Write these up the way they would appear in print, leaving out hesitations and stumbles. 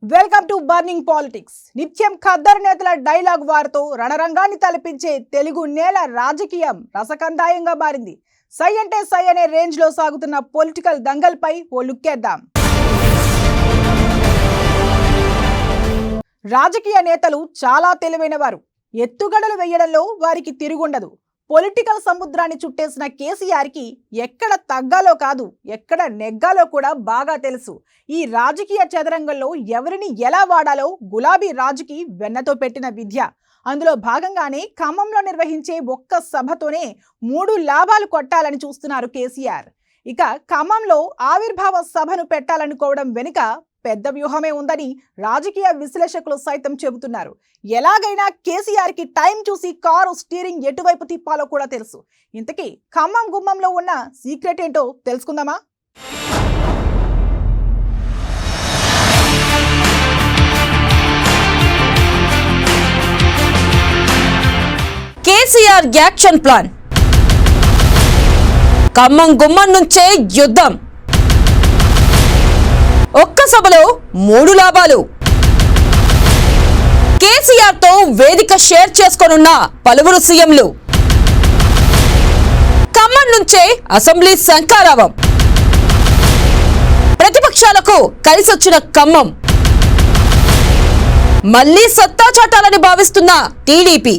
Welcome to burning politics. నిత్యం ఖద్దరు నేతల dialogue వార్తో రణరంగాన్ని తలపించే తెలుగు నేల రాజకీయం రసకందాయంగా మారింది. సై అంటే సై అనే రేంజ్ లో సాగుతున్న పొలిటికల్ దంగల్ పై ఓ లుక్కేద్దాం. రాజకీయ నేతలు చాలా తెలివైన వారు. ఎత్తుగడలు వేయడంలో వారికి తిరుగుండదు. పొలిటికల్ సముద్రాన్ని చుట్టేసిన కేసీఆర్ కి ఎక్కడ తగ్గాలో కాదు, ఎక్కడ నెగ్గాలో కూడా బాగా తెలుసు. ఈ రాజకీయ చదరంగంలో ఎవరిని ఎలా వాడాలో గులాబీ రాజుకి వెన్నతో పెట్టిన విద్య. అందులో భాగంగానే ఖమ్మంలో నిర్వహించే ఒక్క సభతోనే 3 లాభాలు కొట్టాలని చూస్తున్నారు కేసీఆర్. ఇక ఖమ్మంలో ఆవిర్భావ సభను పెట్టాలనుకోవడం వెనుక పెద్ద వ్యూహమే ఉందని రాజకీయ విశ్లేషకులు సైతం చెబుతున్నారు. ఎలాగైనా కేసీఆర్ కి టైం చూసి కారు స్టీరింగ్ ఎటువైపు తిప్పాలో కూడా తెలుసు. ఇంతకీ ఖమ్మం గుమ్మంలో ఉన్న సీక్రెట్ ఏంటో తెలుసుకుందామా? KCR action plan. ఖమ్మం గుమ్మం నుంచే యుద్ధం. ఒక్క సభలో 3 లాభాలు. కేసీఆర్ తో వేదిక షేర్ చేసుకోనున్న పలువురు సీఎంలు. ఖమ్మం నుంచే అసెంబ్లీ శంఖారావం. ప్రతిపక్షాలకు కలిసొచ్చిన ఖమ్మం. మళ్లీ సత్తా చాటాలని భావిస్తున్న టీడీపీ.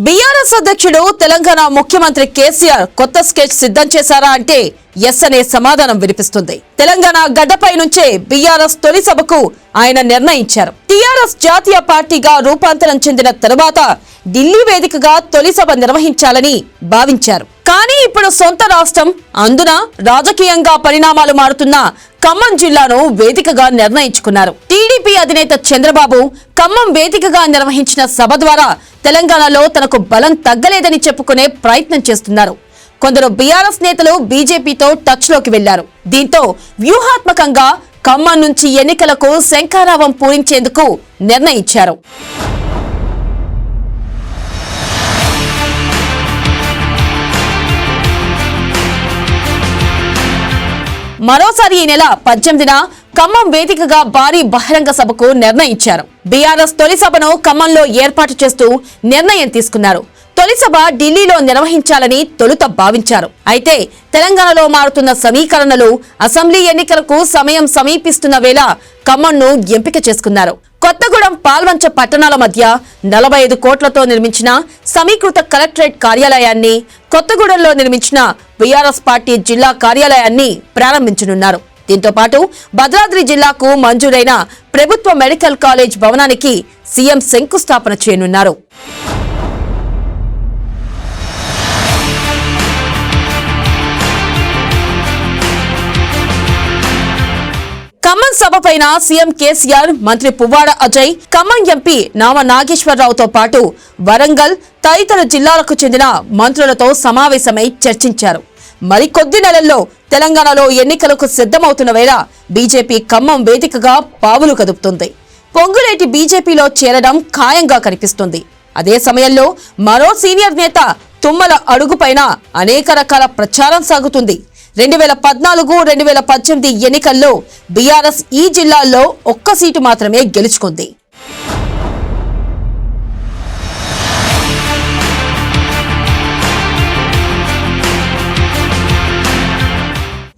బీఆర్ఎస్ అధ్యక్షుడు తెలంగాణ ముఖ్యమంత్రి కేసీఆర్ కొత్త స్కెచ్ సిద్ధం చేశారా అంటే ఎస్ అనే సమాధానం వినిపిస్తుంది. తెలంగాణ గడ్డపై నుంచే బీఆర్ఎస్ తొలి సభకు ఆయన నిర్ణయించారు. టీఆర్ఎస్ జాతీయ పార్టీగా రూపాంతరం చెందిన తరువాత ఢిల్లీ వేదికగా తొలి సభ నిర్వహించాలని భావించారు. కానీ ఇప్పుడు సొంత రాష్ట్రం, అందున రాజకీయంగా పరిణామాలు మారుతున్న ఖమ్మం జిల్లాను వేదికగా నిర్ణయించుకున్నారు. టీడీపీ అధినేత చంద్రబాబు ఖమ్మం వేదికగా నిర్వహించిన సభ ద్వారా తెలంగాణలో తనకు బలం తగ్గలేదని చెప్పుకునే ప్రయత్నం చేస్తున్నారు. కొందరు బీఆర్ఎస్ నేతలు బీజేపీతో టచ్ లోకి వెళ్లారు. దీంతో వ్యూహాత్మకంగా ఖమ్మం నుంచి ఎన్నికలకు శంఖారావం పూరించేందుకు నిర్ణయించారు. మరోసారి ఈ నెల 18న ఖమ్మం వేదికగా భారీ బహిరంగ సభకు నిర్ణయించారు. బీఆర్ఎస్ తొలి సభను ఖమ్మంలో ఏర్పాటు చేస్తూ నిర్ణయం తీసుకున్నారు. తొలి సభ ఢిల్లీలో నిర్వహించాలని తొలుత భావించారు. అయితే తెలంగాణలో మారుతున్న సమీకరణలు, అసెంబ్లీ ఎన్నికలకు సమయం సమీపిస్తున్న వేళ ఖమ్మంను ఎంపిక చేసుకున్నారు. కొత్తగూడెం, పాల్వంచ పట్టణాల మధ్య 45 కోట్లతో నిర్మించిన సమీకృత కలెక్టరేట్ కార్యాలయాన్ని, కొత్తగూడెంలో నిర్మించిన బీఆర్ఎస్ పార్టీ జిల్లా కార్యాలయాన్ని ప్రారంభించనున్నారు. దీంతో పాటు భద్రాద్రి జిల్లాకు మంజూరైన ప్రభుత్వ మెడికల్ కాలేజ్ భవనానికి సీఎం శంకుస్థాపన చేయనున్నారు. ఖమ్మం సభ పైన సీఎం కేసీఆర్, మంత్రి పువ్వాడ అజయ్, ఖమ్మం ఎంపీ నామ నాగేశ్వరరావుతో పాటు వరంగల్ తదితర జిల్లాలకు చెందిన మంత్రులతో సమావేశమై చర్చించారు. మరికొద్ది నెలల్లో తెలంగాణలో ఎన్నికలకు సిద్ధమవుతున్న వేళ బీజేపీ ఖమ్మం వేదికగా పావులు కదుపుతుంది. పొంగులేటి బీజేపీలో చేరడం ఖాయంగా కనిపిస్తుంది. అదే సమయంలో మరో సీనియర్ నేత తుమ్మల అడుగుపైన అనేక రకాల ప్రచారం సాగుతుంది. 2014, 2018 ఎన్నికల్లో బీఆర్ఎస్ ఈ జిల్లాల్లో ఒక్క సీటు మాత్రమే గెలుచుకుంది.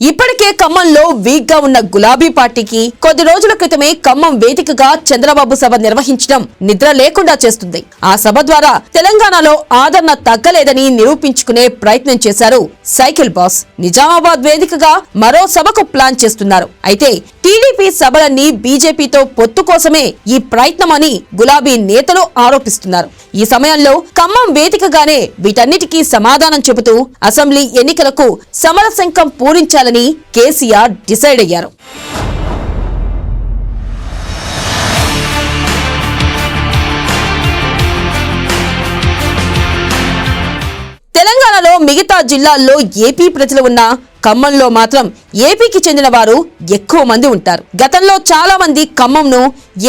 ఇప్పటికే ఖమ్మంలో వీక్ గా ఉన్న గులాబీ పార్టీకి కొద్ది రోజుల క్రితమే ఖమ్మం వేదికగా చంద్రబాబు సభ నిర్వహించడం నిద్ర లేకుండా చేస్తుంది. ఆ సభ ద్వారా తెలంగాణలో ఆదరణ తగ్గలేదని నిరూపించుకునే ప్రయత్నం చేశారు సైకిల్ బాస్. నిజామాబాద్ వేదికగా మరో సభకు ప్లాన్ చేస్తున్నారు. అయితే టీడీపీ సభలన్నీ బీజేపీతో పొత్తు కోసమే ఈ ప్రయత్నమని గులాబీ నేతలు ఆరోపిస్తున్నారు. ఈ సమయంలో ఖమ్మం వేదికగానే వీటన్నిటికీ సమాధానం చెబుతూ అసెంబ్లీ ఎన్నికలకు సమరశంఖం పూరించాలని కేసీఆర్ డిసైడ్ అయ్యారు. తెలంగాణలో మిగతా జిల్లాల్లో ఏపీ ప్రజలు ఉన్నా ఖమ్మంలో మాత్రం ఏపీకి చెందిన వారు ఎక్కువ మంది ఉంటారు. గతంలో చాలా మంది ఖమ్మంను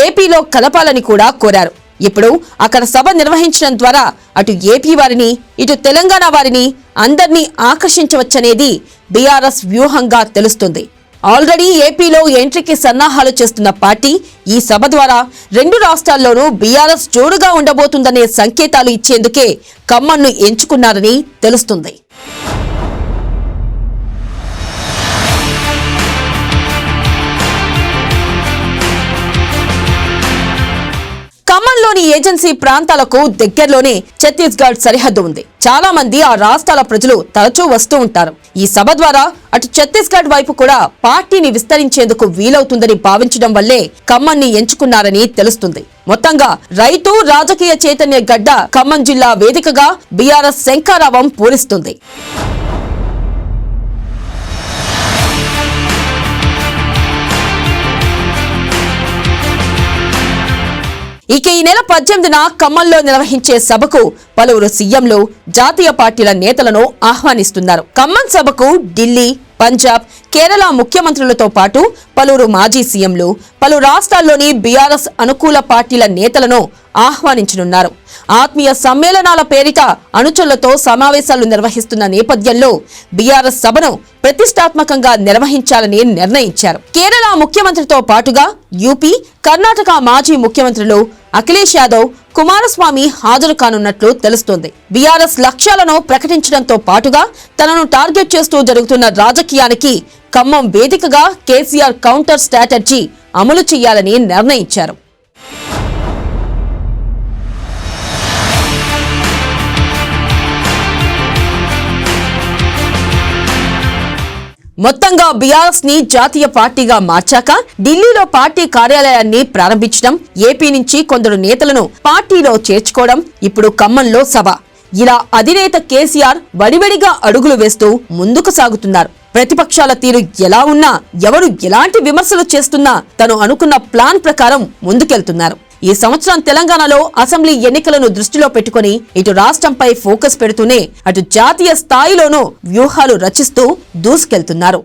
ఏపీలో కలపాలని కూడా కోరారు. ఇప్పుడు అక్కడ సభ నిర్వహించడం ద్వారా అటు ఏపీ వారిని ఇటు తెలంగాణ వారిని అందర్నీ ఆకర్షించవచ్చనేది బీఆర్ఎస్ వ్యూహంగా తెలుస్తుంది. ఆల్రెడీ ఏపీలో ఎంట్రీకి సన్నాహాలు చేస్తున్న పార్టీ ఈ సభ ద్వారా 2 రాష్ట్రాల్లోనూ బీఆర్ఎస్ జోరుగా ఉండబోతుందనే సంకేతాలు ఇచ్చేందుకే ఖమ్మంను ఎంచుకున్నారని తెలుస్తుంది. ఖమ్మంలోని ఏజెన్సీ ప్రాంతాలకు దగ్గరలోనే ఛత్తీస్గఢ్ సరిహద్దు ఉంది. చాలా మంది ఆ రాష్ట్రాల ప్రజలు తరచూ వస్తూ ఉంటారు. ఈ సభ ద్వారా అటు ఛత్తీస్గఢ్ వైపు కూడా పార్టీని విస్తరించేందుకు వీలవుతుందని భావించడం వల్లే ఖమ్మాన్ని ఎంచుకున్నారని తెలుస్తుంది. మొత్తంగా రైతు రాజకీయ చైతన్య గడ్డ ఖమ్మం జిల్లా వేదికగా బీఆర్ఎస్ శంఖారావం పూరిస్తుంది. ఇక ఈ నెల 18న ఖమ్మంలో నిర్వహించే సభకు పలువురు సీఎంలు, జాతీయ పార్టీల నేతలను ఆహ్వానిస్తున్నారు. ఖమ్మం సభకు ఢిల్లీ, పంజాబ్, కేరళ ముఖ్యమంత్రులతో పాటు పలువురు మాజీ సీఎంలు, పలు రాష్ట్రాల్లోని బీఆర్ఎస్ అనుకూల పార్టీల నేతలను ఆహ్వానించనున్నారు. ఆత్మీయ సమ్మేళనాల పేరిట అనుచరులతో సమావేశాలు నిర్వహిస్తున్న నేపథ్యంలో బీఆర్ఎస్ సభను ప్రతిష్టాత్మకంగా నిర్వహించాలని నిర్ణయించారు. కేరళ ముఖ్యమంత్రితో పాటుగా యూపీ, కర్ణాటక మాజీ ముఖ్యమంత్రులు అఖిలేష్ యాదవ్, కుమారస్వామి హాజరు కానున్నట్లు తెలుస్తోంది. బీఆర్ఎస్ లక్ష్యాలను ప్రకటించడంతో పాటుగా తనను టార్గెట్ చేస్తూ జరుగుతున్న రాజకీయానికి ఖమ్మం వేదికగా కేసీఆర్ కౌంటర్ స్ట్రాటజీ అమలు చేయాలని నిర్ణయించారు. మొత్తంగా బీఆర్ఎస్ ని జాతీయ పార్టీగా మార్చాక ఢిల్లీలో పార్టీ కార్యాలయాన్ని ప్రారంభించడం, ఏపీ నుంచి కొందరు నేతలను పార్టీలో చేర్చుకోవడం, ఇప్పుడు ఖమ్మంలో సభ. ఇలా అధినేత కేసీఆర్ వడివడిగా అడుగులు వేస్తూ ముందుకు సాగుతున్నారు. ప్రతిపక్షాల తీరు ఎలా ఉన్నా, ఎవరు ఎలాంటి విమర్శలు చేస్తున్నా తను అనుకున్న ప్లాన్ ప్రకారం ముందుకెళ్తున్నారు. ఈ సంవత్సరం తెలంగాణలో అసెంబ్లీ ఎన్నికలను దృష్టిలో పెట్టుకుని ఇటు రాష్ట్రంపై ఫోకస్ పెడుతూనే అటు జాతీయ స్థాయిలోనూ వ్యూహాలు రచిస్తూ దూసుకెళ్తున్నారు.